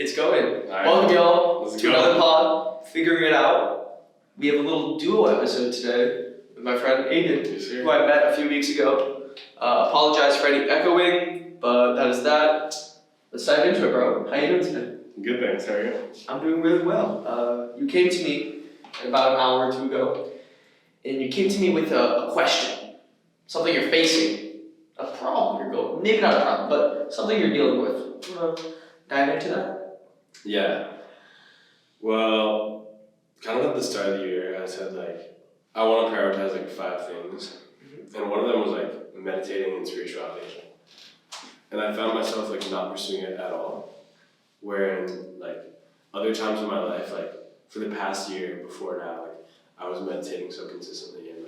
It's going. Right. Welcome, y'all, Let's to go. another pod, Figuring It Out. We have a little duo episode today with my friend Aidan, Yes, sir. who I met a few weeks ago. Apologize for any echoing, but that is that. Let's dive into it, bro. How you doing today? Good, thanks. How are you? I'm doing really well. You came to me about an hour or two ago, and you came to me with a question, something you're facing, a problem you're going, maybe not a problem, but something you're dealing with. You want to dive into that? Yeah. Well, kind of at the start of the year, I said, I want to prioritize, 5 things. And one of them was, meditating and spirituality. And I found myself, not pursuing it at all. Wherein, other times in my life, for the past year before now, I was meditating so consistently and,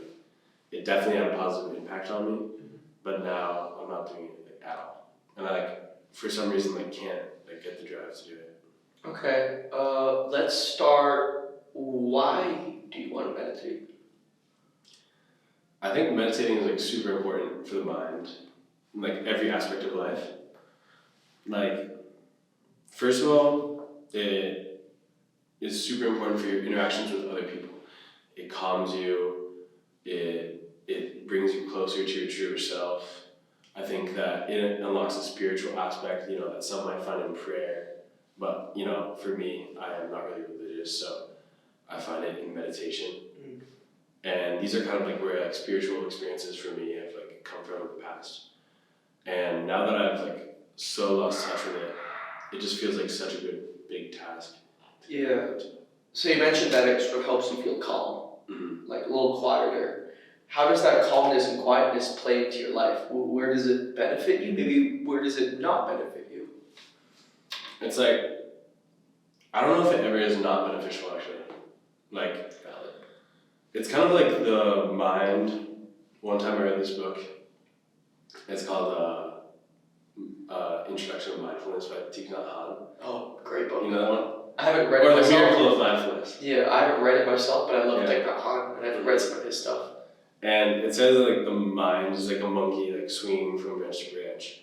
it definitely had a positive impact on me. But now I'm not doing it at all. And I, for some reason, can't, get the drive to do it. Okay, let's start. Why do you want to meditate? I think meditating is super important for the mind, in every aspect of life. First of all, it is super important for your interactions with other people. It calms you, it brings you closer to your truer self. I think that it unlocks a spiritual aspect, that some might find in prayer. But, for me, I am not really religious, so I find it in meditation. And these are kind of where spiritual experiences for me have come from in the past. And now that I've so lost touch with it, it just feels like such a good big task. Yeah. So you mentioned that it sort of helps you feel calm, a little quieter. How does that calmness and quietness play into your life? Where does it benefit you? Maybe where does it not benefit you? It's I don't know if it ever is not beneficial actually. It's kind of the mind. One time I read this book. It's called Introduction to Mindfulness by Thich Nhat Hanh. Oh, great book. You know that one? I haven't read it Or The myself. Miracle of Mindfulness. Yeah, I haven't read it myself, but I love Yeah. Thich Nhat Hanh, and I've read some of his stuff. And it says that the mind is a monkey swinging from branch to branch.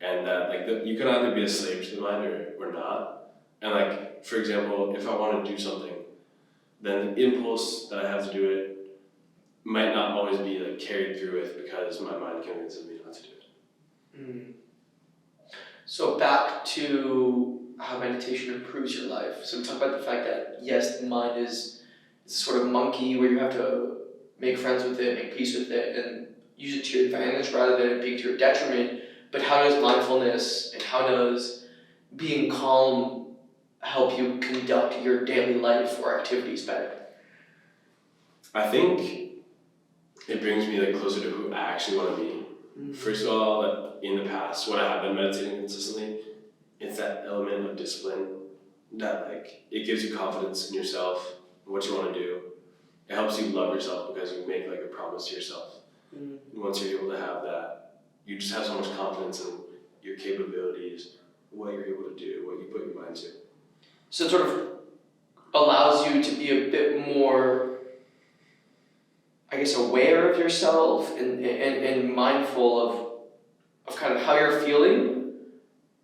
And that you can either be a slave to the mind or not. And for example, if I want to do something, then the impulse that I have to do it might not always be carried through with because my mind convinces me not to do it. So back to how meditation improves your life. So we talk about the fact that yes, the mind is sort of monkey where you have to make friends with it, make peace with it, and use it to your advantage rather than it being to your detriment. But how does mindfulness and how does being calm help you conduct your daily life or activities better? I think it brings me closer to who I actually want to be. First of all, in the past, when I have been meditating consistently, it's that element of discipline that it gives you confidence in yourself and what you want to do. It helps you love yourself because you make a promise to yourself. And once you're able to have that, you just have so much confidence in your capabilities, what you're able to do, what you put your mind to. So it sort of allows you to be a bit more, I guess, aware of yourself and mindful of kind of how you're feeling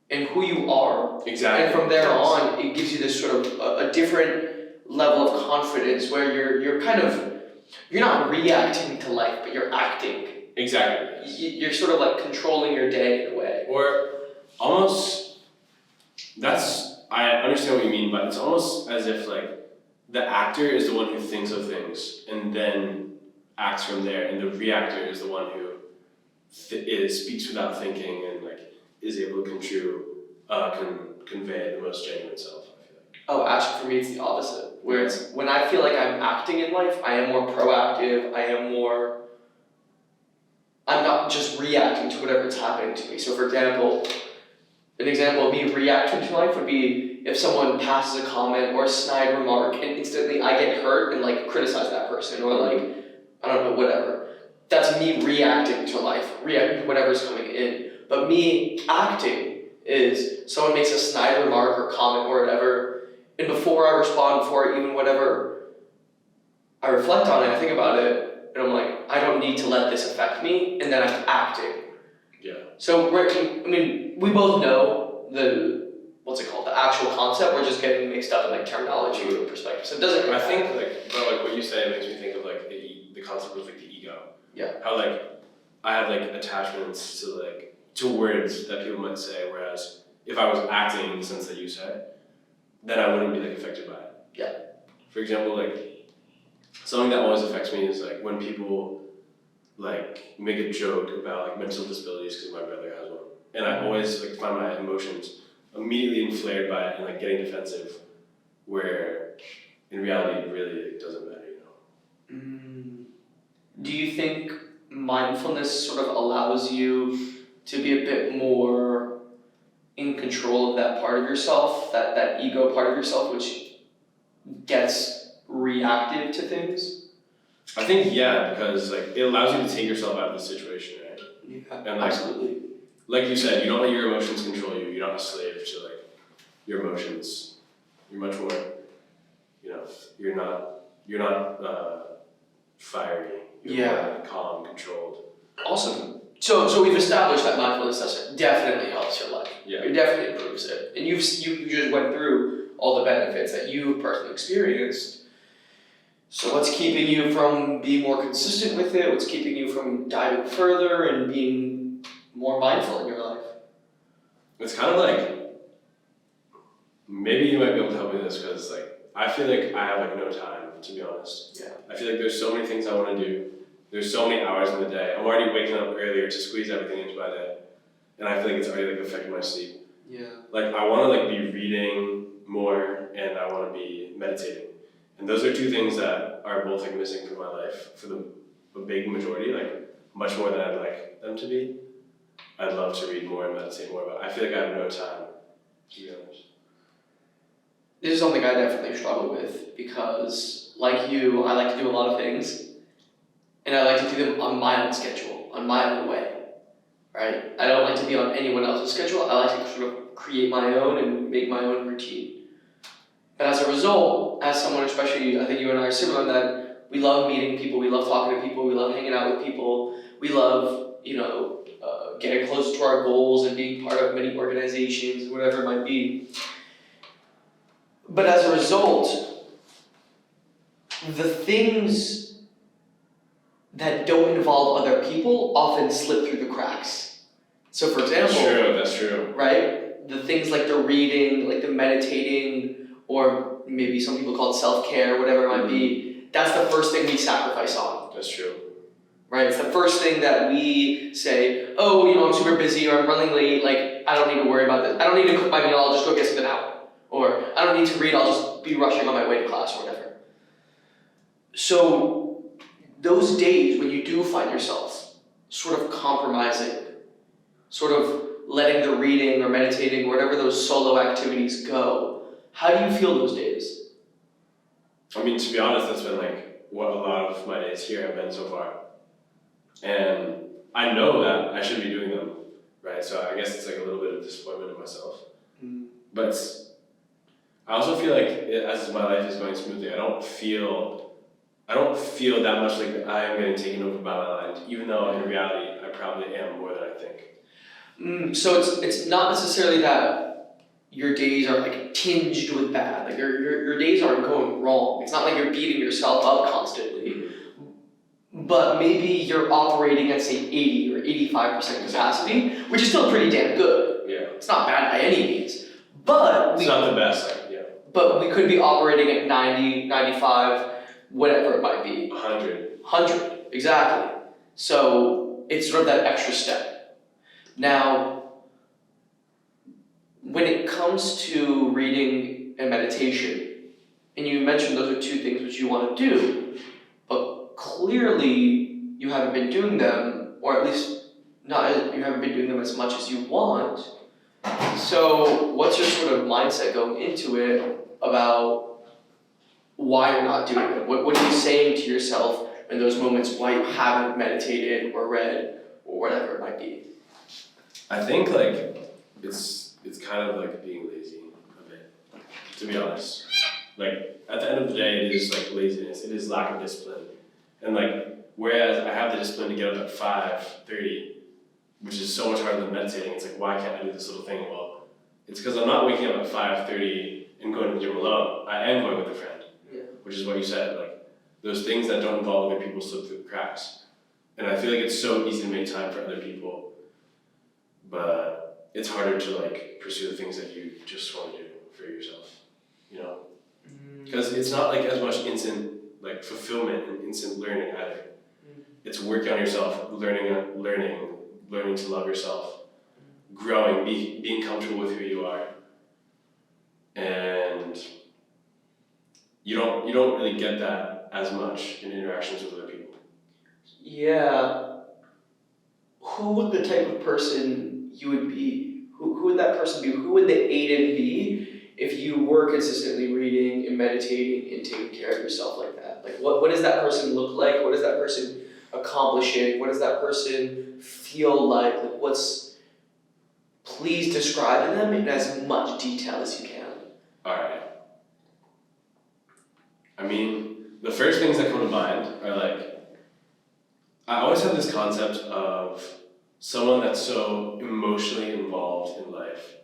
and who you are. Exactly. And from there on, it gives you this sort of a different level of confidence where you're not reacting to life, but you're acting. Exactly. You're sort of controlling your day in a way. Or almost, I understand what you mean, but it's almost as if the actor is the one who thinks of things and then acts from there, and the reactor is the one who speaks without thinking and is able to convey the most genuine self. I feel Oh, actually, for me, it's the opposite. Where it's when I feel like I'm acting in life, I am more proactive. I'm not just reacting to whatever's happening to me. So, for example, an example of me reacting to life would be if someone passes a comment or a snide remark, and instantly I get hurt and criticize that person or I don't know, whatever. That's me reacting to life, reacting to whatever's coming in. But me acting is someone makes a snide remark or comment or whatever, and before I respond, before even whatever, I reflect on it, I think about it, and I'm I don't need to let this affect me, and then I'm acting. Yeah. So, we both know what's it called, the actual concept. We're just getting mixed up in like terminology or perspective. So it doesn't. I think but like what you say makes me think of like the concept of like the ego. Yeah. How like I have like attachments to words that people might say, whereas if I was acting in the sense that you say, then I wouldn't be like affected by it. Yeah. For example, like something that always affects me is like when people like make a joke about like mental disabilities because my brother has one, and I always like find my emotions immediately inflared by it and like getting defensive, where in reality it really like, doesn't matter, you know. Do you think mindfulness sort of allows you to be a bit more in control of that part of yourself, that ego part of yourself, which gets reactive to things? I think yeah, because like it allows you to take yourself out of the situation, right? Yeah, and like, absolutely. Like you said, you don't let your emotions control you. You're not a slave to like your emotions. You're much more, you know, you're not fiery. You're more calm, controlled. Awesome. So we've established that mindfulness definitely helps your life. Yeah. It definitely improves it. And you just went through all the benefits that you personally experienced. So what's keeping you from being more consistent with it? What's keeping you from diving further and being more mindful in your life? It's kind of like, maybe you might be able to help me with this, because like I feel like I have like no time, to be honest. Yeah. I feel like there's so many things I want to do. There's so many hours in the day. I'm already waking up earlier to squeeze everything into my day, and I feel like it's already like affecting my sleep. Yeah. Like I want to like be reading more, and I want to be meditating, and those are two things that are both like missing from my life for the big majority, like much more than I'd like them to be. I'd love to read more and meditate more, but I feel like I have no time, to be honest. This is something I definitely struggle with because, like you, I like to do a lot of things, and I like to do them on my own schedule, on my own way, right? I don't like to be on anyone else's schedule. I like to sort of create my own and make my own routine. But as a result, as someone, especially, I think you and I are similar in that we love meeting people, we love talking to people, we love hanging out with people, we love, getting closer to our goals and being part of many organizations, whatever it might be. But as a result, the things that don't involve other people often slip through the cracks. So for example, That's true. right? The things like the reading, like the meditating, or maybe some people call it self-care, whatever it might be, that's the first thing we sacrifice on. That's true. Right? It's the first thing that we say, oh, I'm super busy or I'm running late, like I don't need to worry about this. I don't need to cook my meal, I'll just go get something out. Or I don't need to read, I'll just be rushing on my way to class or whatever. So those days when you do find yourself sort of compromising, sort of letting the reading or meditating, or whatever those solo activities go, how do you feel those days? I mean, to be honest, that's been like what a lot of my days here have been so far. And I know that I should be doing them, right? So I guess it's like a little bit of disappointment in myself. But I also feel like as my life is going smoothly, I don't feel that much like I am getting taken over by my mind, even though in reality I probably am more than I think. So it's not necessarily that your days are like tinged with bad, like your days aren't going wrong. It's not like you're beating yourself up constantly, but maybe you're operating at say 80 or 85% capacity, which is still pretty damn good. Yeah. It's not bad by any means, but it's not the best, but we could be operating at 90, 95, whatever it might be. 100, exactly. So it's sort of that extra step. Now, when it comes to reading and meditation, and you mentioned those are two things which you want to do, but clearly you haven't been doing them, or at least you haven't been doing them as much as you want. So what's your sort of mindset going into it about why you're not doing it? What are you saying to yourself in those moments why you haven't meditated or read or whatever it might be? I think like it's kind of like being lazy a bit, to be honest. Like at the end of the day, it is like laziness. It is lack of discipline. And like whereas I have the discipline to get up at 5:30, which is so much harder than meditating, it's like why can't I do this little thing? Well, it's because I'm not waking up at 5:30 and going to the gym alone. I am going with a friend, which is what you said. Like those things that don't involve other people slip through the cracks. And I feel like it's so easy to make time for other people, but it's harder to like pursue the things that you just want to do for yourself, you know? Because it's not like as much instant like fulfillment and instant learning either. It's working on yourself, learning to love yourself, growing, being comfortable with who you are, and you don't really get that as much in interactions with other people. Yeah. Who would the type of person you would be? Who would that person be? Who would the Aidan be if you were consistently reading and meditating and taking care of yourself like that? Like what does that person look like? What is that person accomplishing? What does that person feel like? Like please describe them in as much detail as you can. Alright. I mean, the first things that come to mind are like, I always have this concept of someone that's so emotionally involved in life,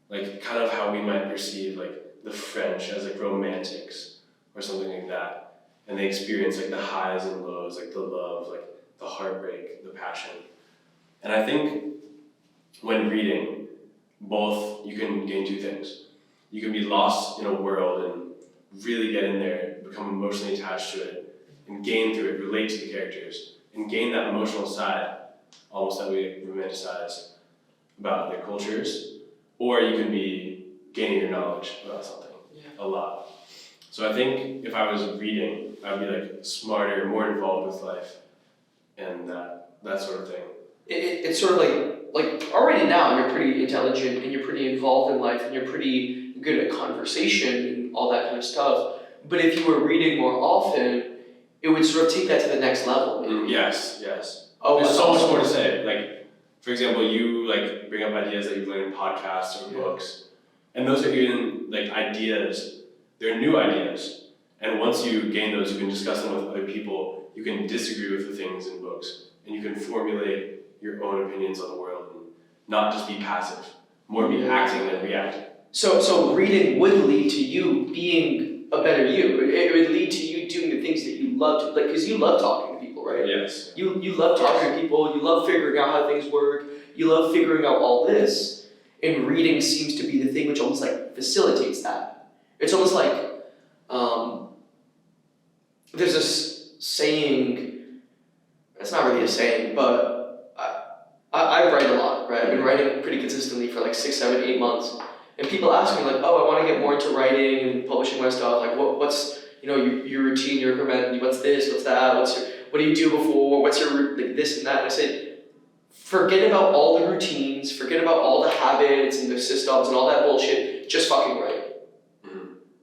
like kind of how we might perceive like the French as like romantics or something like that, and they experience like the highs and lows, like the love, like the heartbreak, the passion. And I think when reading, both you can gain two things. You can be lost in a world and really get in there, become emotionally attached to it, and gain through it, relate to the characters, and gain that emotional side, almost that we romanticize about other cultures, or you can be gaining your knowledge about something a lot. So I think if I was reading, I'd be like smarter, more involved with life, and that sort of thing. It's sort of like already now you're pretty intelligent and you're pretty involved in life and you're pretty good at conversation and all that kind of stuff. But if you were reading more often, it would sort of take that to the next level. Yes. Oh, there's so much more to say. Like, for example, you like bring up ideas that you've learned in podcasts or books, and those are even like ideas. They're new ideas, and once you gain those, you can discuss them with other people. You can disagree with the things in books, and you can formulate your own opinions on the world, and not just be passive, more be acting than reacting. So reading would lead to you being a better you. It would lead to you doing the things that you love to, like, because you love talking to people, right? Yes. You love talking to people, you love figuring out how things work, you love figuring out all this, and reading seems to be the thing which almost like facilitates that. It's almost like, there's this saying, it's not really a saying, but I write a lot, right? I've been writing pretty consistently for like 6, 7, 8 months. And people ask me like, oh, I want to get more into writing and publishing my stuff. Like, what's your routine, your recommend? What's this? What's that? What do you do before? What's your like this and that? And I said, forget about all the routines, forget about all the habits and the systems and all that bullshit. Just fucking write.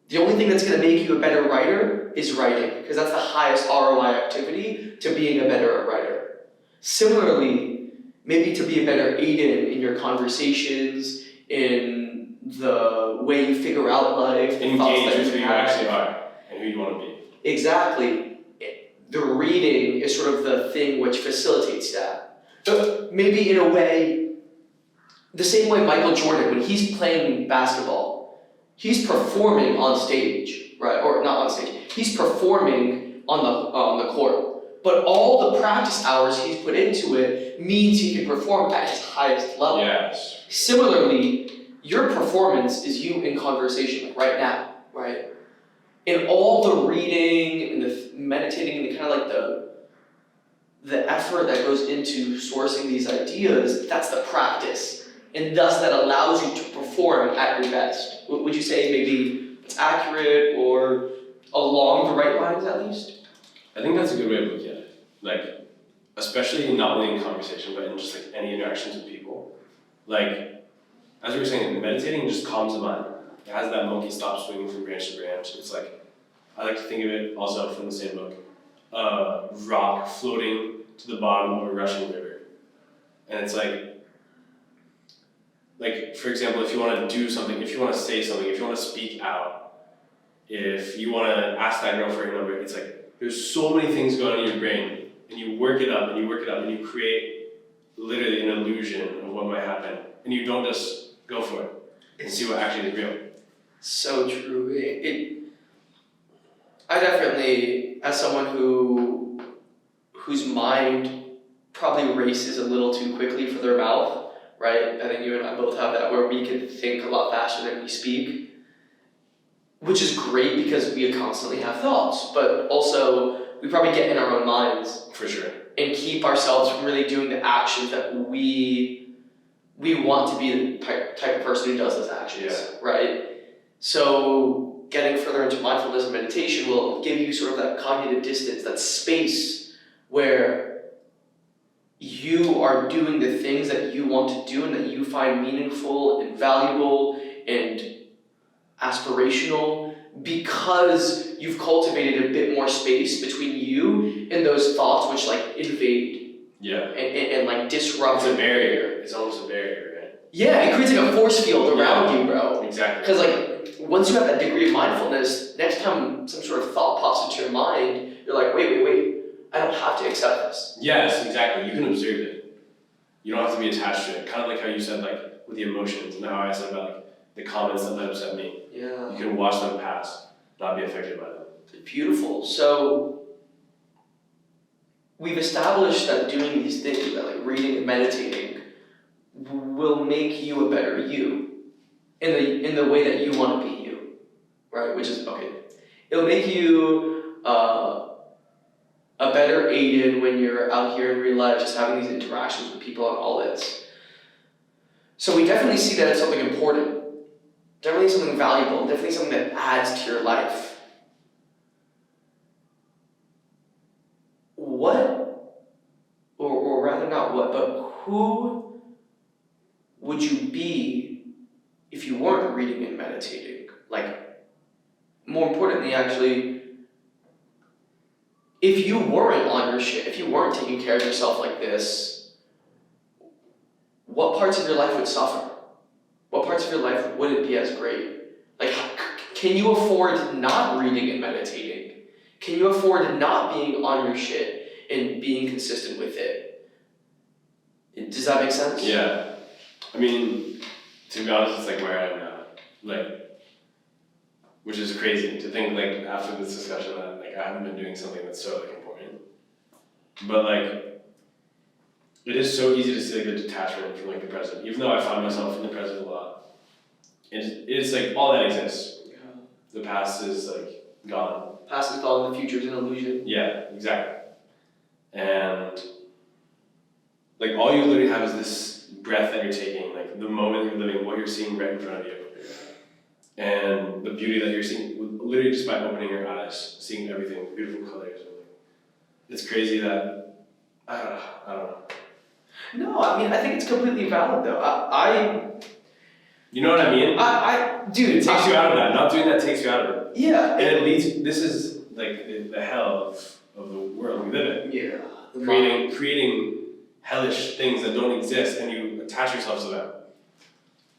The only thing that's going to make you a better writer is writing, because that's the highest ROI activity to being a better writer. Similarly, maybe to be a better Aidan in your conversations, in the way you figure out life, engage with who you actually are and who you want to be. Exactly. The reading is sort of the thing which facilitates that. Maybe in a way, the same way Michael Jordan, when he's playing basketball, he's performing on stage, right? Or not on stage. He's performing on the court. But all the practice hours he's put into it means he can perform at his highest level. Yes. Similarly, your performance is you in conversation right now, right? And all the reading and the meditating and the kind of like the effort that goes into sourcing these ideas, that's the practice. And thus that allows you to perform at your best. Would you say maybe it's accurate or along the right lines at least? I think that's a good way of looking at it. Like, especially not only in conversation, but in just like any interactions with people. Like, as we were saying, meditating just calms the mind. It has that monkey stop swinging from branch to branch. It's like, I like to think of it also from the same book, rock floating to the bottom of a rushing river. And it's like, for example, if you want to do something, if you want to say something, if you want to speak out, if you want to ask that girl for her number, it's like, there's so many things going on in your brain, and you work it up, and you work it up, and you create literally an illusion of what might happen, and you don't just go for it. and see what actually is real. So true. I definitely, as someone whose mind probably races a little too quickly for their mouth, right? I think you and I both have that, where we can think a lot faster than we speak, which is great because we constantly have thoughts, but also we probably get in our own minds. For sure. And keep ourselves from really doing the actions that we want to be the type of person who does those actions, right? So getting further into mindfulness and meditation will give you sort of that cognitive distance, that space where you are doing the things that you want to do and that you find meaningful and valuable and aspirational, because you've cultivated a bit more space between you and those thoughts which like invade and like disrupt. It's a barrier. It's almost a barrier, right? Yeah, it creates like a force field around you, bro. Exactly. Because like once you have that degree of mindfulness, next time some sort of thought pops into your mind, you're like, wait, I don't have to accept this. Yes, exactly. You can observe it. You don't have to be attached to it. Kind of like how you said, like with the emotions, and how I said about like the comments that might upset me. Yeah. You can watch them pass, not be affected by them. Beautiful. So we've established that doing these things, that like reading and meditating, will make you a better you in the way that you want to be you, right? Which is okay. It'll make you a better Aidan when you're out here in real life, just having these interactions with people and all this. So we definitely see that as something important, definitely something valuable, definitely something that adds to your life. What, or rather not what, but who would you be if you weren't reading and meditating? Like, more importantly, actually, if you weren't on your shit, if you weren't taking care of yourself like this, what parts of your life would suffer? What parts of your life wouldn't be as great? Like, can you afford not reading and meditating? Can you afford not being on your shit and being consistent with it? Does that make sense? Yeah. I mean, to be honest, it's like where I am now. Like, which is crazy to think, like, after this discussion that, like, I haven't been doing something that's so, like, important. But, like, it is so easy to see, like, the detachment from, like, the present. Even though I find myself in the present a lot. It's like, all that exists. Yeah. The past is, like, gone. Past is gone, the future is an illusion. Yeah, exactly. And, like, all you literally have is this breath that you're taking, like, the moment you're living, what you're seeing right in front of you. And the beauty that you're seeing, literally just by opening your eyes, seeing everything, beautiful colors. It's crazy that, I don't know. No, I mean, I think it's completely valid though. You know what I mean? Dude, it takes you out of that. Not doing that takes you out of it. Yeah. And it leads, this is like the hell of the world we live in. Yeah. Creating hellish things that don't exist, and you attach yourself to them.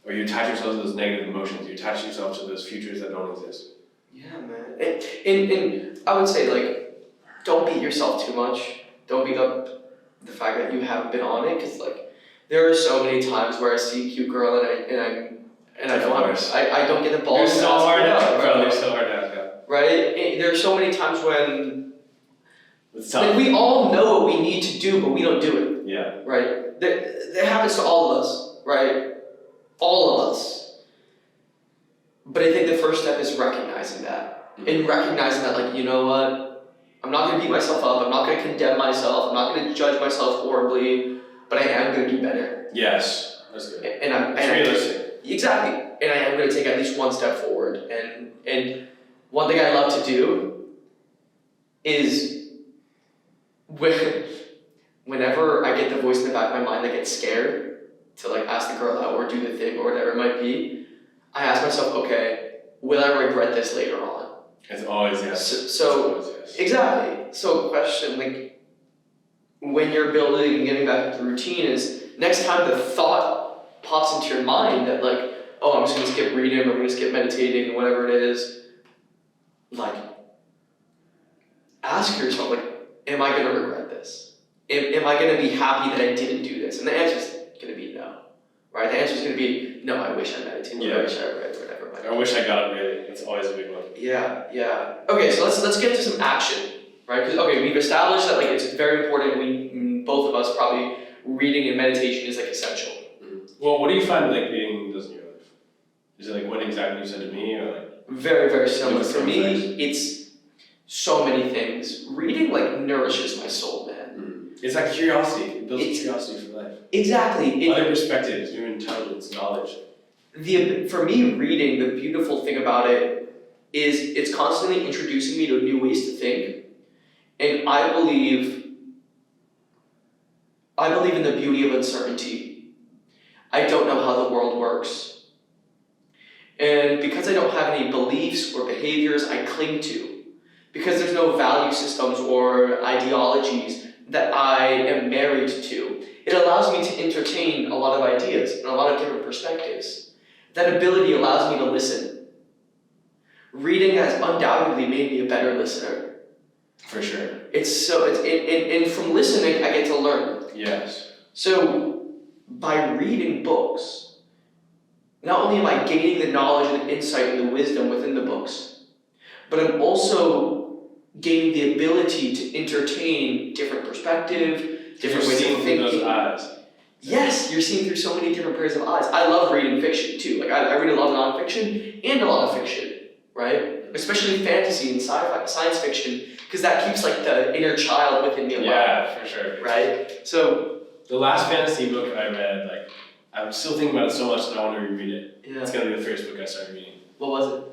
Or you attach yourself to those negative emotions. You attach yourself to those futures that don't exist. Yeah, man. And I would say, like, don't beat yourself too much. Don't beat up the fact that you haven't been on it, because, like, there are so many times where I see a cute girl and I don't get the balls. They're so hard to ask, bro. They're so hard to ask out. Right? There are so many times when like, we all know what we need to do, but we don't do it. Yeah. Right? That happens to all of us, right? All of us. But I think the first step is recognizing that. Mm-hmm. And recognizing that, like, you know what? I'm not going to beat myself up. I'm not going to condemn myself. I'm not going to judge myself horribly. But I am going to do better. Yes. That's good. It's realistic. Exactly. And I am going to take at least one step forward. And one thing I love to do is whenever I get the voice in the back of my mind that gets scared to, like, ask the girl out or do the thing or whatever it might be, I ask myself, okay, will I regret this later on? It's always yes. So it's always yes. Exactly. So question, like, when you're building and getting back into the routine is, next time the thought pops into your mind that, like, oh, I'm just going to skip reading, or I'm going to skip meditating, whatever it is, like, ask yourself, like, am I going to regret this? Am I going to be happy that I didn't do this? And the answer is going to be no, right? The answer is going to be, meditate. No, I wish I meditated. Yeah. I wish I read whatever. I wish I got it really. It's always a big one. Yeah. Okay, so let's get to some action, right? Because we've established that like it's very important. Both of us probably reading and meditation is like essential. Well, what do you find like reading does in your life? Is it like what exactly you said to me, or like? Very, very similar. For me, things? it's so many things. Reading like nourishes my soul, man. It's like curiosity. It builds curiosity for life. Exactly. Other perspectives, new intelligence, knowledge. For me, reading, the beautiful thing about it is it's constantly introducing me to new ways to think, and I believe in the beauty of uncertainty. I don't know how the world works. And because I don't have any beliefs or behaviors I cling to, because there's no value systems or ideologies that I am married to, it allows me to entertain a lot of ideas and a lot of different perspectives. That ability allows me to listen. Reading has undoubtedly made me a better listener. For sure. And from listening, I get to learn. Yes. So, by reading books, not only am I gaining the knowledge and the insight and the wisdom within the books, but I'm also gaining the ability to entertain different perspective, different ways of thinking. Those eyes. Yes, you're seeing through so many different pairs of eyes. I love reading fiction too. Like I read a lot of nonfiction and a lot of fiction, right? Especially fantasy and sci-fi, science fiction, because that keeps like the inner child within me alive. Yeah, for sure. Right? So the last fantasy book I read, like I'm still thinking about it so much that I want to reread it. yeah. It's gonna be the first book I started reading. What was it?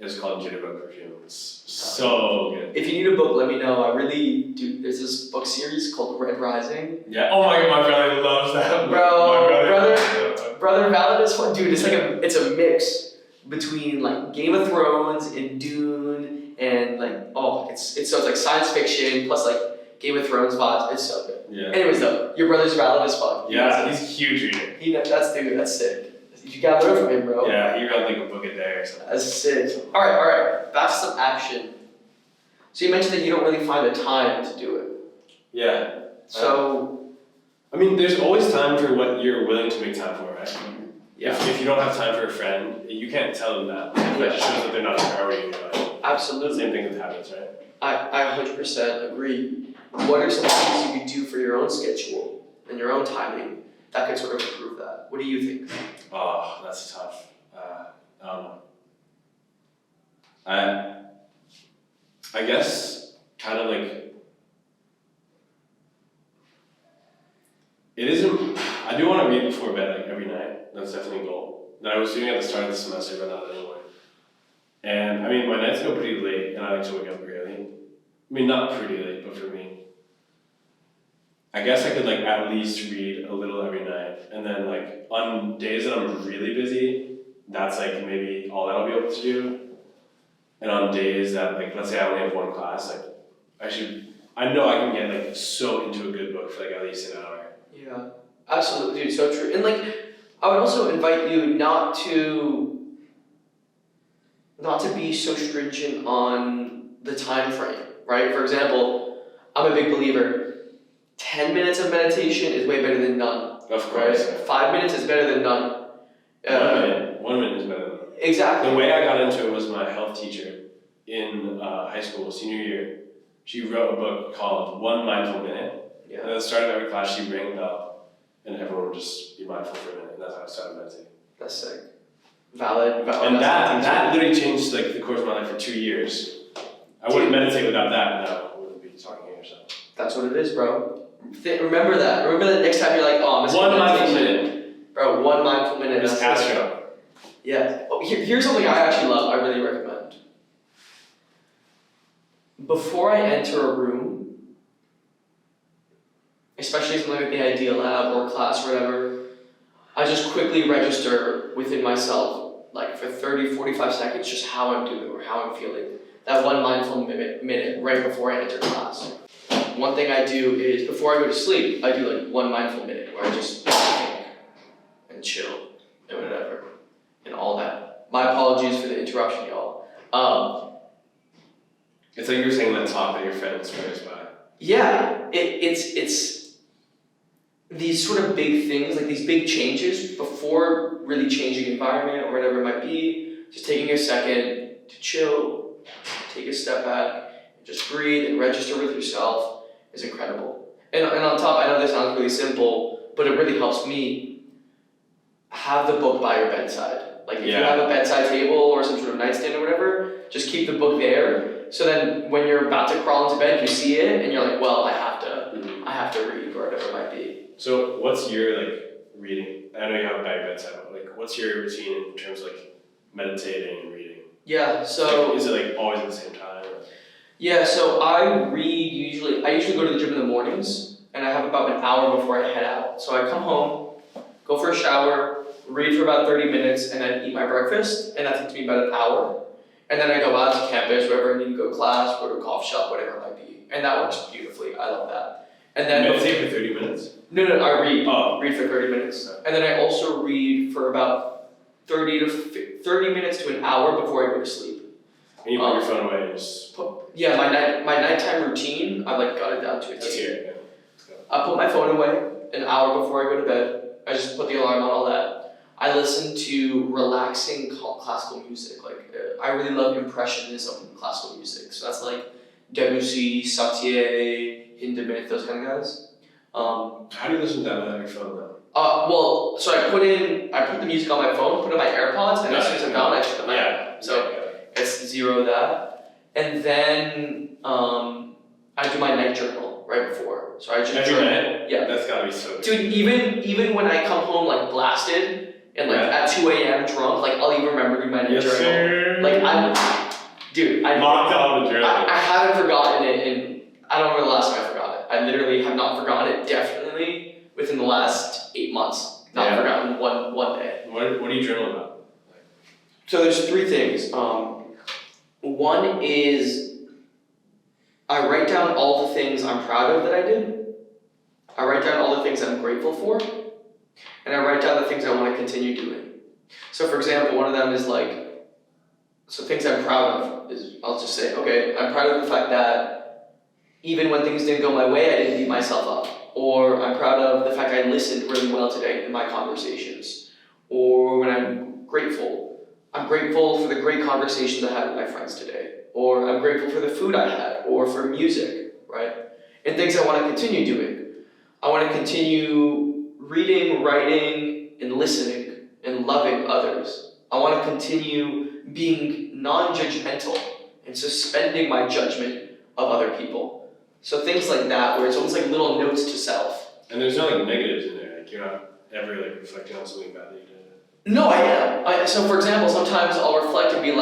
It was called Jitterbug Perfume. It's so good. If you need a book, let me know. I really do. There's this book series called Red Rising. Yeah. Oh my god, my brother loves that. Brother Valid is fun, dude. It's like it's a mix between like Game of Thrones and Dune and like it's like science fiction plus like Game of Thrones vibes. It's so good. Yeah. Anyways, though, your brother's valid as fuck. Yeah, he's a huge reader. That's sick. You gotta learn from him, bro. Yeah, he read like a book a day or something. That's sick. All right. Back to some action. So you mentioned that you don't really find the time to do it. Yeah. So. I mean, there's always time for what you're willing to make time for, right? Yeah. If you don't have time for a friend, you can't tell them that. That just shows that they're not a priority in your life. Absolutely. Same thing with habits, right? I 100% agree. What are some things you could do for your own schedule and your own timing that could sort of improve that? What do you think? Oh, that's tough. I don't know. I guess kind of like it isn't. I do want to read before bed like every night. That's definitely a goal that I was doing at the start of the semester, but not anymore. And I mean, my nights go pretty late, and I like to wake up early. I mean, not pretty late, but for me, I guess I could like at least read a little every night, and then like on days that I'm really busy, that's like maybe all that I'll be able to do. And on days that like, let's say I only have one class, like I know I can get like so into a good book for like at least an hour. Yeah, absolutely, dude, so true. And like, I would also invite you not to be so stringent on the time frame, right? For example, I'm a big believer, 10 minutes of meditation is way better than none. Of course. Right? 5 minutes is better than none. 1 minute is better than none. Exactly. The way I got into it was my health teacher in high school, senior year. She wrote a book called One Mindful Minute. Yeah. And at the start of every class, she'd ring a bell, and everyone would just be mindful for a minute, and that's how I started meditating. That's sick. Valid. And that literally changed like the course of my life for 2 years. I wouldn't meditate without that, and I wouldn't be talking here. So. That's what it is, bro. Remember that. Remember that next time you're like, oh, I'm missing one mindful minute. Bro, 1 mindful minute. Just Astro. Yeah. Oh, here's something I actually love. I really recommend. Before I enter a room, especially something like the Idea Lab or class or whatever, I just quickly register within myself, like for 30, 45 seconds, just how I'm doing or how I'm feeling. That 1 mindful minute right before I enter class. One thing I do is, before I go to sleep, I do like 1 mindful minute where I just think and chill and whatever and all that. My apologies for the interruption, y'all. It's like you're saying that talk that your friend swears by. Yeah, it's these sort of big things, like these big changes before really changing environment or whatever it might be, just taking a second to chill, take a step back, and just breathe and register with yourself is incredible. And on top, I know this sounds really simple, but it really helps me have the book by your bedside. Like if you have a bedside table or some sort of nightstand or whatever, just keep the book there. So then when you're about to crawl into bed, you see it and you're like, well, I have to read or whatever it might be. So what's your reading? I know you have a bedside, but what's your routine in terms of meditating and reading? Yeah, so is it always at the same time? Or? Yeah, so I usually go to the gym in the mornings and I have about an hour before I head out. So I come home, go for a shower, read for about 30 minutes, and then eat my breakfast, and that takes me about an hour. And then I go out to campus, wherever I need to go to class, go to a coffee shop, whatever it might be. And that works beautifully. I love that. And then meditate for 30 minutes? No, I read. Read for 30 minutes. And then I also read for about 30 minutes to an hour before I go to sleep. And you put your phone away and just... Yeah, my nighttime routine, I've got it down to a T. That's here, yeah. I put my phone away an hour before I go to bed. I just put the alarm on, all that. I listen to relaxing classical music. I really love impressionism classical music. So that's Debussy, Satie, Hindemith, those kind of guys. How do you listen to that on your phone though? So I put the music on my phone, put in my AirPods, and as soon as I'm done, I shut them out. So it's zero that. And then I do my night journal right before. So I just every night? Yeah. That's gotta be so good. Dude, even when I come home blasted and at 2 a.m. drunk, I'll even remember doing my night journal. Sir. I locked on the journal. I haven't forgotten it, and I don't remember the last time I forgot it. I literally have not forgotten it. Definitely within the last 8 months. Not forgotten one day. What do you journal about? So there's 3 things. One is I write down all the things I'm proud of that I did. I write down all the things I'm grateful for. And I write down the things I want to continue doing. So for example, one of them is so things I'm proud of is, I'll just say, okay, I'm proud of the fact that even when things didn't go my way, I didn't beat myself up. Or I'm proud of the fact I listened really well today in my conversations. Or when I'm grateful for the great conversations I had with my friends today. Or I'm grateful for the food I had, or for music, right? And things I want to continue doing. I want to continue reading, writing, and listening, and loving others. I want to continue being non-judgmental and suspending my judgment of other people. So things like that, where it's almost little notes to self. And there's no negatives in there. You're not ever reflecting on something bad that you did. No, I am. So for example, sometimes I'll reflect and be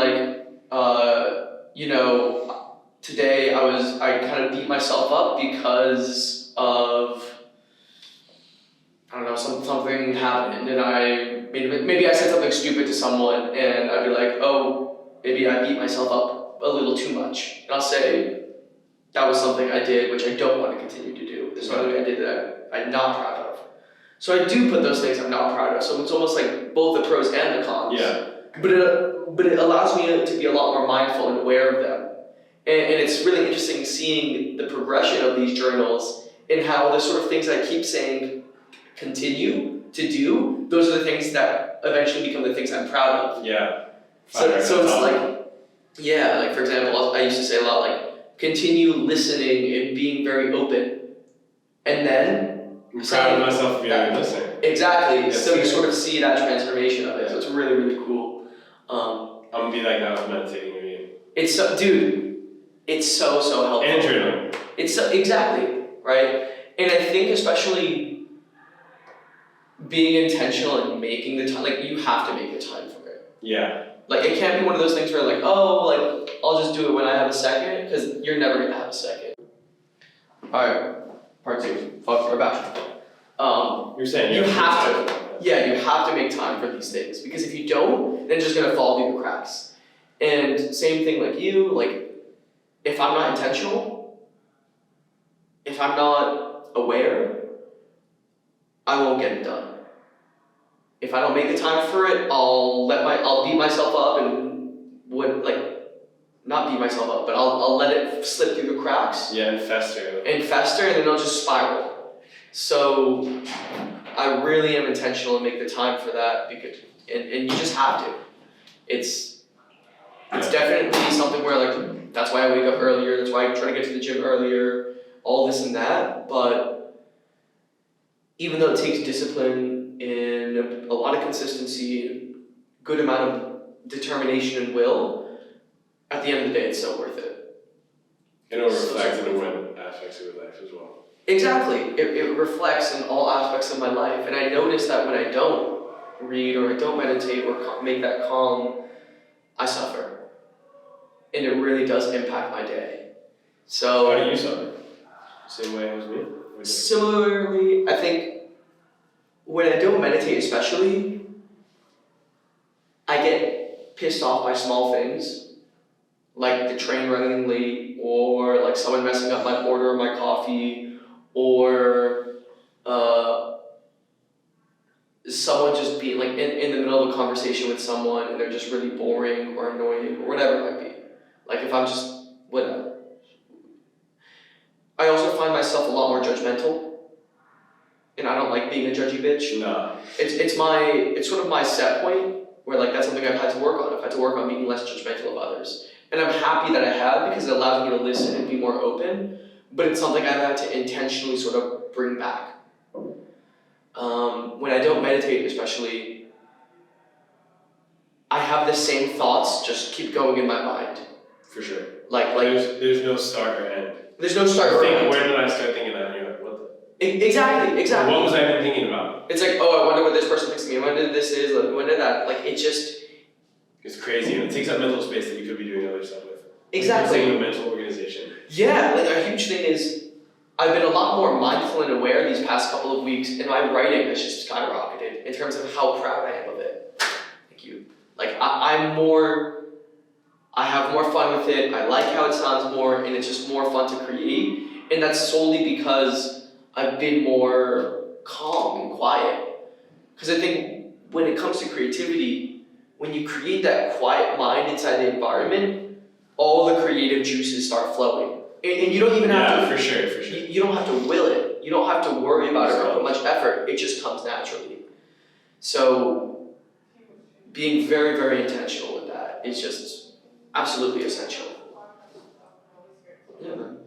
today I kind of beat myself up because of, I don't know, something happened and maybe I said something stupid to someone and I'd be maybe I beat myself up a little too much. And I'll say, that was something I did which I don't want to continue to do. There's something I did that I'm not proud of. So I do put those things I'm not proud of. So it's almost both the pros and the cons. Yeah. But it allows me to be a lot more mindful and aware of them. And it's really interesting seeing the progression of these journals and how the sort of things I keep saying continue to do, those are the things that eventually become the things I'm proud of. Yeah. So it's for example, I used to say a lot continue listening and being very open. And then I'm proud of myself for being a listener. Exactly. Yes, so you sort of see that transformation of it. So it's really, really cool. I'm gonna be like that with meditating maybe. It's so helpful. And journaling. Exactly, right? And I think especially being intentional and making the time, you have to make the time for it. Yeah. It can't be one of those things where I'll just do it when I have a second, because you're never gonna have a second. Alright, part 2. We're back. You're saying you have to make time for these things, because if you don't, then it's just gonna fall through the cracks. And same thing if I'm not intentional, if I'm not aware, I won't get it done. If I don't make the time for it, I'll beat myself up and not beat myself up, but I'll let it slip through the cracks. Yeah, and fester. And then I'll just spiral. So I really am intentional and make the time for that because, and you just have to. It's definitely something where like, that's why I wake up earlier, that's why I try to get to the gym earlier, all this and that, but even though it takes discipline and a lot of consistency, good amount of determination and will, at the end of the day, it's so worth it. And it'll reflect in what aspects of your life as well. Exactly. It reflects in all aspects of my life. And I notice that when I don't read or I don't meditate or make that calm, I suffer. And it really does impact my day. So how do you suffer? Same way as me? Similarly, I think when I don't meditate especially, I get pissed off by small things, like the train running late, or like someone messing up my order of my coffee, or someone just being like in the middle of a conversation with someone and they're just really boring or annoying or whatever it might be. Like if I'm just whatever. I also find myself a lot more judgmental, and I don't like being a judgy bitch. No. It's sort of my set point where like that's something I've had to work on. I've had to work on being less judgmental of others, and I'm happy that I have because it allows me to listen and be more open. But it's something I've had to intentionally sort of bring back. When I don't meditate, especially, I have the same thoughts just keep going in my mind. For sure. Like there's no start or end. There's no start or end. When did I start thinking that? And you're like, what the? Exactly. What was I even thinking about? It's like, oh, I wonder what this person thinks of me. I wonder this is. Like, when did that? Like, it just. It's crazy, and it takes up mental space that you could be doing other stuff with. Exactly. It's like a mental organization. Yeah, like a huge thing is, I've been a lot more mindful and aware these past couple of weeks, and my writing has just skyrocketed in terms of how proud I am of it. Thank you. Like, I have more fun with it, I like how it sounds more, and it's just more fun to create, and that's solely because I've been more calm and quiet. Because I think when it comes to creativity, when you create that quiet mind inside the environment, all the creative juices start flowing. And you don't even have to. For sure. You don't have to will it. You don't have to worry about it or put much effort. It just comes naturally. So, being very, very intentional with that is just absolutely essential. Yeah, man.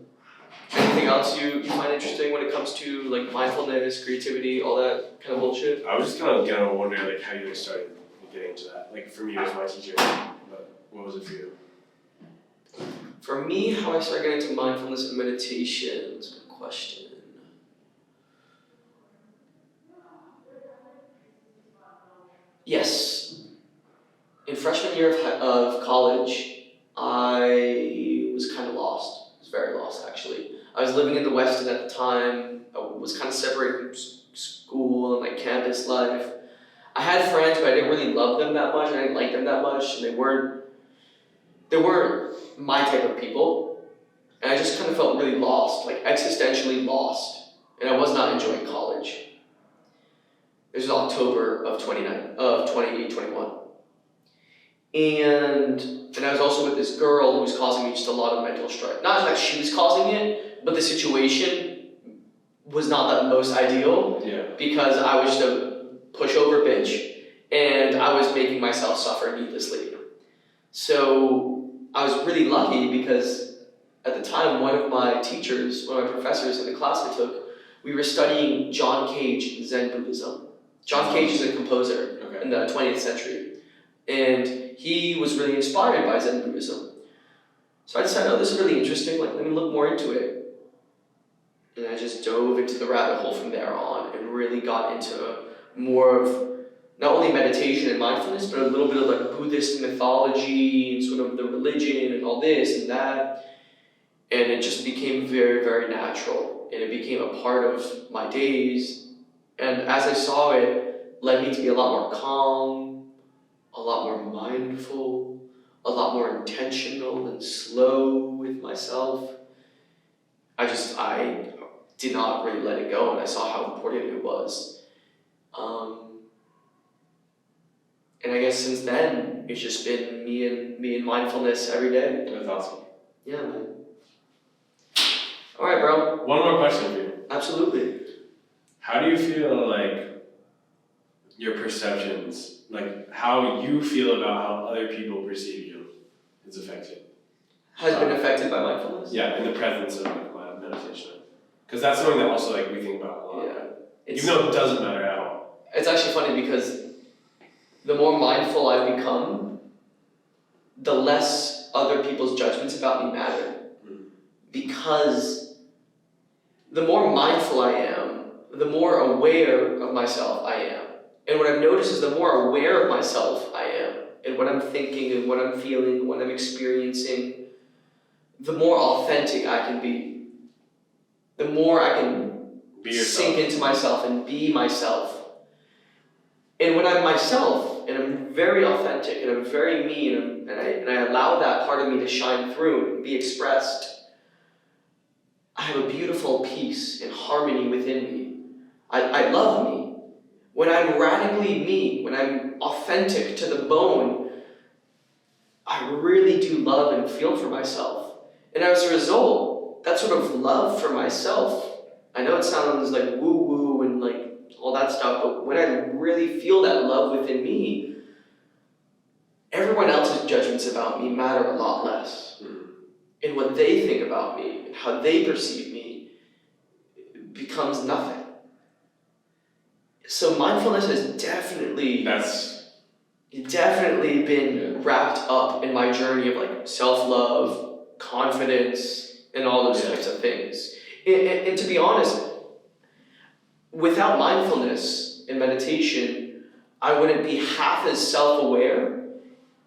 Anything else you find interesting when it comes to like mindfulness, creativity, all that kind of bullshit? I was just kind of wondering like how you started getting into that. Like for me, it was my teacher, but what was it for you? For me, how I started getting into mindfulness and meditation is a good question. Yes. In freshman year of college, I was kind of lost. I was very lost, actually. I was living in the Weston at the time. I was kind of separated from school and like campus life. I had friends, but I didn't really love them that much. I didn't like them that much, and they weren't my type of people. And I just kind of felt really lost, like existentially lost. And I was not enjoying college. This was October of 2021. And I was also with this girl who was causing me just a lot of mental strife. Not that she was causing it, but the situation was not the most ideal. Yeah. Because I was just a pushover bitch, and I was making myself suffer needlessly. So I was really lucky because at the time, one of my teachers, one of my professors in the class I took, we were studying John Cage Zen Buddhism. John Cage is a composer in the 20th century, and he was really inspired by Zen Buddhism. So I decided, oh, this is really interesting, like let me look more into it. And I just dove into the rabbit hole from there on and really got into more of not only meditation and mindfulness, but a little bit of like Buddhist mythology and sort of the religion and all this and that. And it just became very, very natural. And it became a part of my days. And as I saw it, led me to be a lot more calm, a lot more mindful, a lot more intentional and slow with myself. I did not really let it go, and I saw how important it was. And I guess since then, it's just been me and mindfulness every day. That's awesome. Yeah, man. All right, bro. One more question for you. Absolutely. how do you feel like your perceptions, like how you feel about how other people perceive you is affected? Has been affected by mindfulness? Yeah, in the presence of like, meditation. Because that's something that also like we think about a lot. Yeah. Even though it doesn't matter at all. It's actually funny because the more mindful I've become, the less other people's judgments about me matter. Because the more mindful I am, the more aware of myself I am. And what I've noticed is the more aware of myself I am, and what I'm thinking and what I'm feeling, what I'm experiencing, the more authentic I can be. The more I can sink into myself and be myself. And when I'm myself, and I'm very authentic, and I'm very me, and I allow that part of me to shine through and be expressed, I have a beautiful peace and harmony within me. I love me. When I'm radically me, when I'm authentic to the bone, I really do love and feel for myself. And as a result, that sort of love for myself, I know it sounds like woo-woo and like all that stuff, but when I really feel that love within me, everyone else's judgments about me matter a lot less. And what they think about me and how they perceive me becomes nothing. So mindfulness has definitely been wrapped up in my journey of like self-love, confidence, and all those types of things. And to be honest, without mindfulness and meditation, I wouldn't be half as self-aware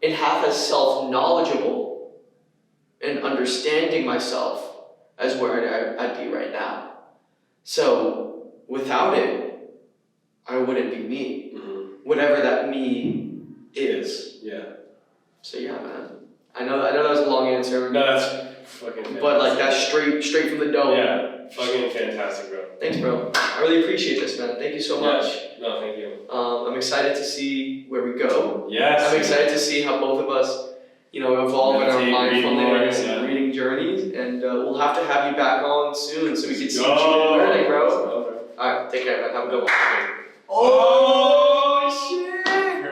and half as self-knowledgeable and understanding myself as where I'd be right now. So without it, I wouldn't be me. Whatever that me is. Yeah. So yeah, man. I know that was a long answer. No, that's fucking fantastic. But like that's straight from the dome. Yeah, fucking fantastic, bro. Thanks, bro. I really appreciate this, man. Thank you so much. No, thank you. I'm excited to see where we go. Yes. I'm excited to see how both of us, evolve in our mindfulness and reading journeys. And we'll have to have you back on soon so we can see what you're learning, bro. Alright, take care, man. Have a good one. Oh!